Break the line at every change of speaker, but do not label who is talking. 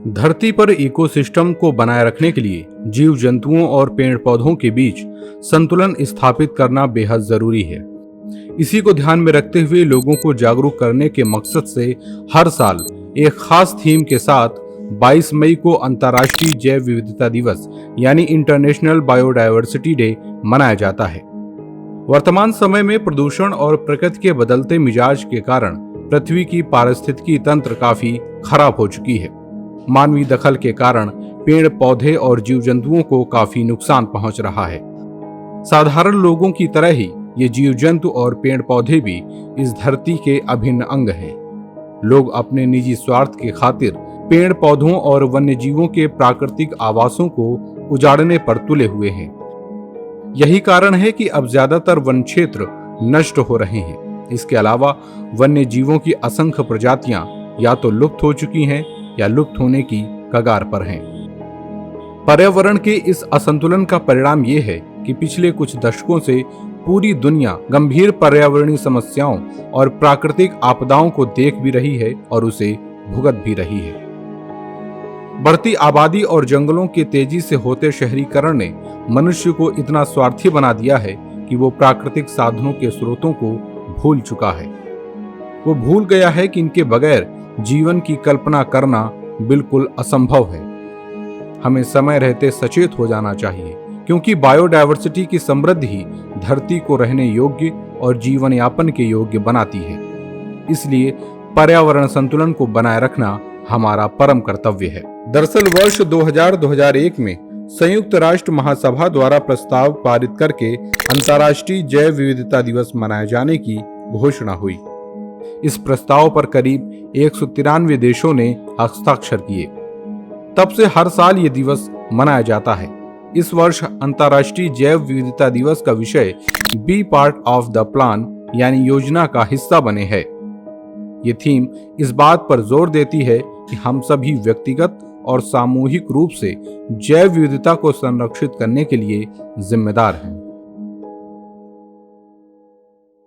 धरती पर इकोसिस्टम को बनाए रखने के लिए जीव जंतुओं और पेड़ पौधों के बीच संतुलन स्थापित करना बेहद जरूरी है। इसी को ध्यान में रखते हुए लोगों को जागरूक करने के मकसद से हर साल एक खास थीम के साथ 22 मई को अंतर्राष्ट्रीय जैव विविधता दिवस यानी इंटरनेशनल बायोडायवर्सिटी डे मनाया जाता है। वर्तमान समय में प्रदूषण और प्रकृति के बदलते मिजाज के कारण पृथ्वी की पारिस्थितिकी तंत्र काफी खराब हो चुकी है। मानवीय दखल के कारण पेड़ पौधे और जीव जंतुओं को काफी नुकसान पहुंच रहा है। साधारण लोगों की तरह ही ये जीव जंतु और पेड़ पौधे भी इस धरती के अभिन्न अंग हैं। लोग अपने निजी स्वार्थ के खातिर पेड़ पौधों और वन्य जीवों के प्राकृतिक आवासों को उजाड़ने पर तुले हुए हैं। यही कारण है कि अब ज्यादातर वन क्षेत्र नष्ट हो रहे हैं। इसके अलावा वन्य जीवों की असंख्य प्रजातियां या तो लुप्त हो चुकी हैं या लुप्त होने की कगार पर हैं। पर्यावरण के इस असंतुलन का परिणाम ये है कि पिछले कुछ दशकों से पूरी दुनिया गंभीर पर्यावरणीय समस्याओं और प्राकृतिक आपदाओं को देख भी रही है और उसे भुगत भी रही है। बढ़ती आबादी और जंगलों के तेजी से होते शहरीकरण ने मनुष्य को इतना स्वार्थी बना दिया है कि वो प्राकृतिक साधनों के स्रोतों को भूल चुका है। वो भूल गया है कि इनके बगैर जीवन की कल्पना करना बिल्कुल असंभव है। हमें समय रहते सचेत हो जाना चाहिए, क्योंकि बायोडायवर्सिटी की समृद्धि ही धरती को रहने योग्य और जीवन यापन के योग्य बनाती है। इसलिए पर्यावरण संतुलन को बनाए रखना हमारा परम कर्तव्य है। दरअसल वर्ष 2000-2001 में संयुक्त राष्ट्र महासभा द्वारा प्रस्ताव पारित करके अंतर्राष्ट्रीय जैव विविधता दिवस मनाए जाने की घोषणा हुई। इस प्रस्ताव पर करीब 193 देशों ने हस्ताक्षर किए। तब से हर साल ये दिवस मनाया जाता है। इस वर्ष अंतर्राष्ट्रीय जैव विविधता दिवस का विषय be part of the plan यानी योजना का हिस्सा बने है। ये थीम इस बात पर जोर देती है कि हम सभी व्यक्तिगत और सामूहिक रूप से जैव विविधता को संरक्षित करने के लिए जिम्मेदार हैं।